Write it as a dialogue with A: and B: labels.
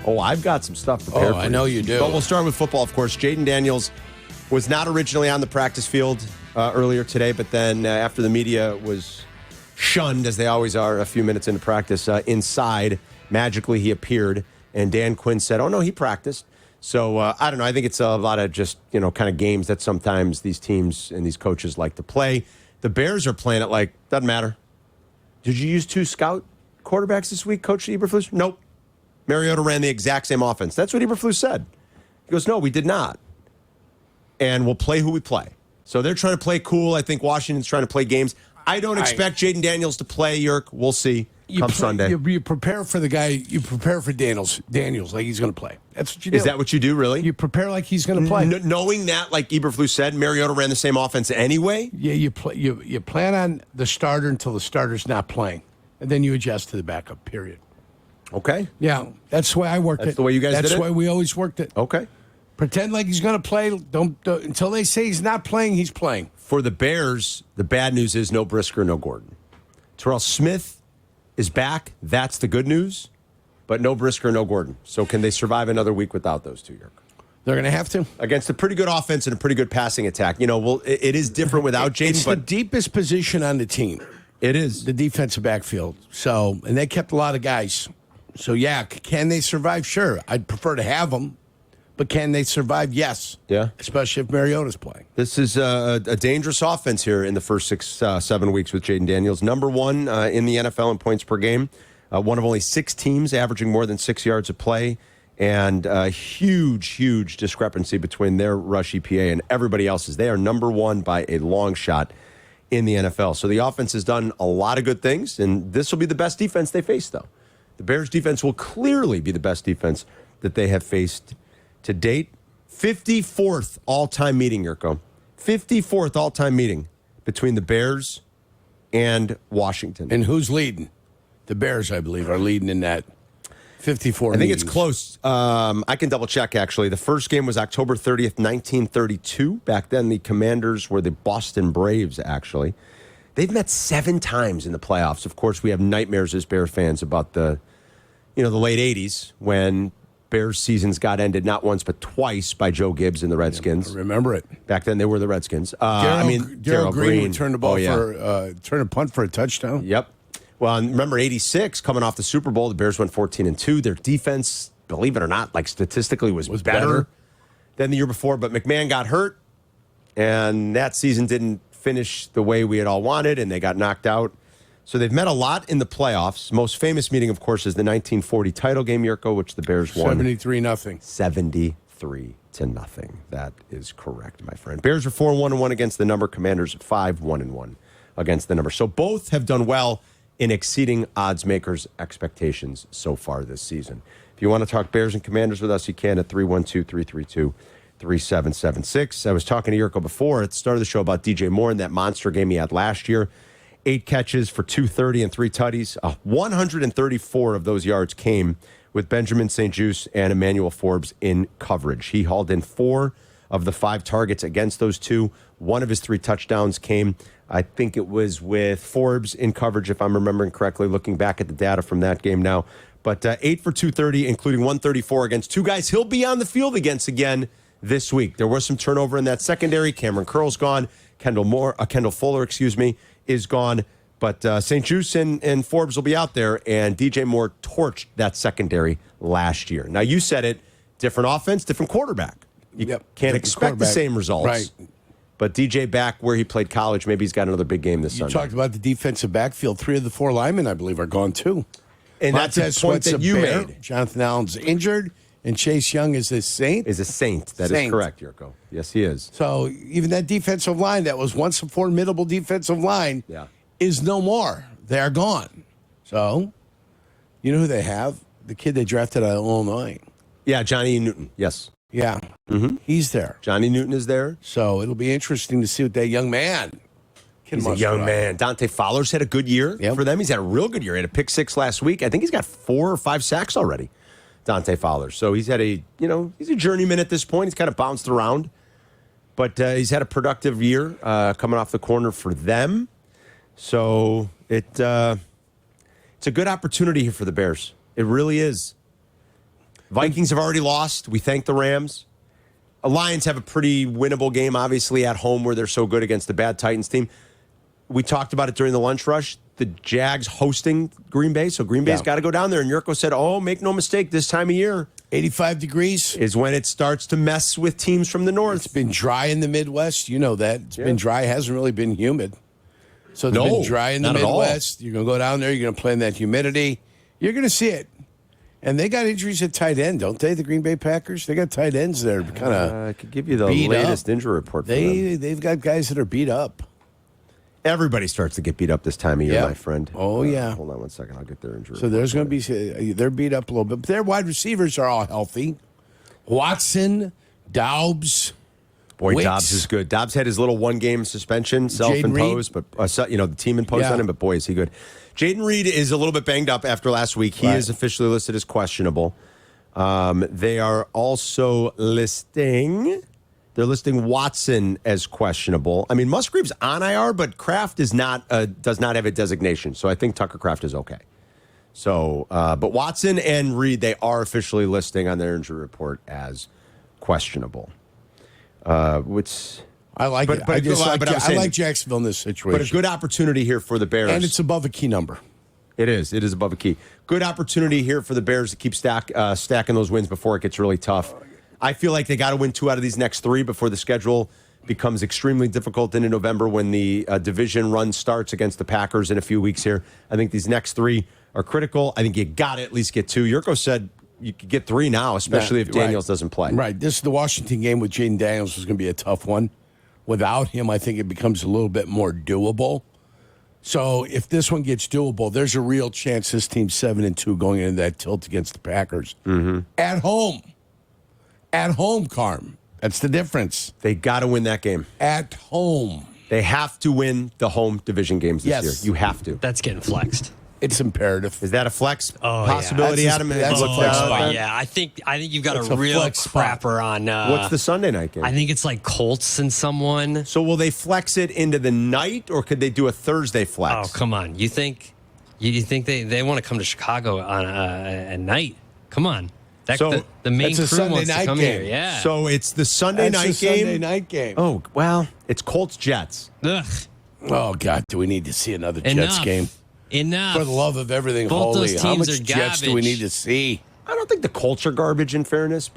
A: Oh, I've got some stuff prepared for
B: I know you do.
A: But we'll start with football, of course. Jaden Daniels was not originally on the practice field earlier today, but then after the media was shunned, as they always are a few minutes into practice, inside, magically he appeared, and Dan Quinn said, oh, no, he practiced. So, I don't know. I think it's a lot of just, kind of games that sometimes these teams and these coaches like to play. The Bears are playing it like, doesn't matter. Did you use 2 scout quarterbacks this week, Coach Eberflus? Nope. Mariota ran the exact same offense. That's what Eberflus said. He goes, no, we did not. And we'll play who we play. So they're trying to play cool. I think Washington's trying to play games. I don't expect Jaden Daniels to play, Yerk. We'll see Sunday.
B: You prepare for the guy. You prepare for Daniels like he's going to play. That's what you do.
A: Is that what you do, really?
B: You prepare like he's going to play.
A: Knowing that, like Eberflus said, Mariota ran the same offense anyway?
B: Yeah, you plan on the starter until the starter's not playing. And then you adjust to the backup, period.
A: Okay.
B: Yeah, that's the way I worked it.
A: That's the way you guys did it?
B: That's the way we always worked it.
A: Okay.
B: Pretend like he's going to play. Don't until they say he's not playing, he's playing.
A: For the Bears, the bad news is no Brisker, no Gordon. Terrell Smith is back. That's the good news. But no Brisker, no Gordon. So can they survive another week without those two, Yerk?
B: They're going to have to.
A: Against a pretty good offense and a pretty good passing attack. It is different without Jaden.
B: It's the deepest position on the team.
A: It is.
B: The defensive backfield. So, and they kept a lot of guys. So, yeah, can they survive? Sure. I'd prefer to have them. But can they survive? Yes.
A: Yeah.
B: Especially if Mariota's playing.
A: This is a dangerous offense here in the first 6-7 weeks with Jaden Daniels. Number 1 in the NFL in points per game. One of only 6 teams averaging more than 6 yards of play. And a huge discrepancy between their rush EPA and everybody else's. They are number 1 by a long shot in the NFL. So the offense has done a lot of good things. And this will be the best defense they face, though. The Bears' defense will clearly be the best defense that they have faced to date. 54th all-time meeting, Yurko. 54th all-time meeting between the Bears and Washington.
B: And who's leading? The Bears, I believe, are leading in that 54
A: I think
B: meetings.
A: it's close. I can double-check, actually. The first game was October 30th, 1932. Back then, the Commanders were the Boston Braves, actually. They've met 7 times in the playoffs. Of course, we have nightmares as Bear fans about the late 80s when Bears seasons got ended not once but twice by Joe Gibbs and the Redskins.
B: I remember it.
A: Back then, they were the Redskins.
B: Darryl Green would turn the ball turn a punt for a touchdown.
A: Yep. Well, and remember 86, coming off the Super Bowl, the Bears went 14-2. Their defense, believe it or not, statistically was better than the year before. But McMahon got hurt, and that season didn't finish the way we had all wanted, and they got knocked out. So they've met a lot in the playoffs. Most famous meeting, of course, is the 1940 title game, Yurko, which the Bears won
B: 73-0.
A: 73-0. That is correct, my friend. Bears are 4-1-1 against the number. Commanders 5-1-1 against the number. So both have done well in exceeding odds makers' expectations so far this season. If you want to talk Bears and Commanders with us, you can at 312-332-3776. I was talking to Yurko before at the start of the show about DJ Moore and that monster game he had last year. 8 catches for 230 and 3 tutties. 134 of those yards came with Benjamin St-Juste and Emmanuel Forbes in coverage. He hauled in 4 of the 5 targets against those 2. 1 of his 3 touchdowns came, I think it was with Forbes in coverage, if I'm remembering correctly, looking back at the data from that game now. But 8 for 230, including 134 against 2 guys he'll be on the field against again this week. There was some turnover in that secondary. Cameron Curl's gone. Kendall Fuller, is gone. But St-Juste and Forbes will be out there, and DJ Moore torched that secondary last year. Now, you said it, different offense, different quarterback. You can't expect the same results.
B: Right.
A: But DJ back where he played college, maybe he's got another big game this Sunday.
B: You talked about the defensive backfield. 3 of the 4 linemen, I believe, are gone, too.
A: And that's a point that you made.
B: Jonathan Allen's injured, and Chase Young is a Saint.
A: That is correct, Yurko. Yes, he is.
B: So even that defensive line that was once a formidable defensive line is no more. They're gone. So you know who they have? The kid they drafted out of Illinois.
A: Yeah, Johnny Newton. Yes.
B: Yeah.
A: Mm-hmm.
B: He's there.
A: Johnny Newton is there.
B: So it'll be interesting to see what that young man can
A: He's a young man. Dante Fowler's had a good year for them. He's had a real good year. He had a pick 6 last week. I think he's got 4 or 5 sacks already, Dante Fowler. So he's had he's a journeyman at this point. He's kind of bounced around. But he's had a productive year coming off the corner for them. So it's a good opportunity here for the Bears. It really is. Vikings have already lost. We thank the Rams. Lions have a pretty winnable game, obviously, at home where they're so good against the bad Titans team. We talked about it during the lunch rush. The Jags hosting Green Bay, so Green Bay's got to go down there. And Jurko said, make no mistake, this time of year,
B: 85 degrees
A: is when it starts to mess with teams from the north.
B: It's been dry in the Midwest. You know that. It's been dry. It hasn't really been humid. So it's been dry in the Midwest. You're going to go down there. You're going to play in that humidity. You're going to see it. And they got injuries at tight end, don't they, the Green Bay Packers? They got tight ends there kind of
A: I could give you the latest injury report for them.
B: They've got guys that are beat up.
A: Everybody starts to get beat up this time of year, my friend.
B: Oh, yeah.
A: Hold on one second. I'll get their injury.
B: So there's going to be, they're beat up a little bit. But their wide receivers are all healthy. Watson, Doubs.
A: Boy,
B: Wicks.
A: Dobbs is good. Dobbs had his little one-game suspension, self-imposed, but the team imposed on him, but boy, is he good. Jaden Reed is a little bit banged up after last week. He is officially listed as questionable. They are also listing Watson as questionable. I mean, Musgrave's on IR, but Kraft does not have a designation, so I think Tucker Kraft is okay. So, but Watson and Reed, they are officially listing on their injury report as questionable. Which
B: I like it. I like Jacksonville in this situation.
A: But a good opportunity here for the Bears.
B: And it's above a key number.
A: It is. It is above a key. Good opportunity here for the Bears to keep stacking those wins before it gets really tough. I feel like they got to win 2 out of these next 3 before the schedule becomes extremely difficult into November when the division run starts against the Packers in a few weeks here. I think these next 3 are critical. I think you got to at least get 2. Jurko said you could get 3 now, especially if Daniels doesn't play.
B: Right. This is the Washington game with Jaden Daniels is going to be a tough one. Without him, I think it becomes a little bit more doable. So if this one gets doable, there's a real chance this team's 7-2 going into that tilt against the Packers. Mm-hmm. At home. At home, Carm. That's the difference.
A: They got to win that game.
B: At home.
A: They have to win the home division games this year. You have to.
C: That's getting flexed.
B: It's imperative.
A: Is that a flex possibility, Adam?
B: That's a flex spot.
C: Yeah, I think you've got a real crapper on.
A: What's the Sunday night game?
C: I think it's like Colts and someone.
A: So will they flex it into the night, or could they do a Thursday flex?
C: Oh, come on! You think they want to come to Chicago on at night? Come on! The main crew wants to come here. Yeah.
A: So it's the Sunday night game.
B: Sunday night game.
A: Oh well, it's Colts Jets.
C: Ugh.
B: Oh God, do we need to see another Jets game?
C: Enough.
B: For the love of everything
C: Both
B: holy,
C: those
B: how
C: teams
B: much
C: are
B: Jets do we
C: garbage.
B: need to see?
A: I don't think the Colts are garbage, in fairness, but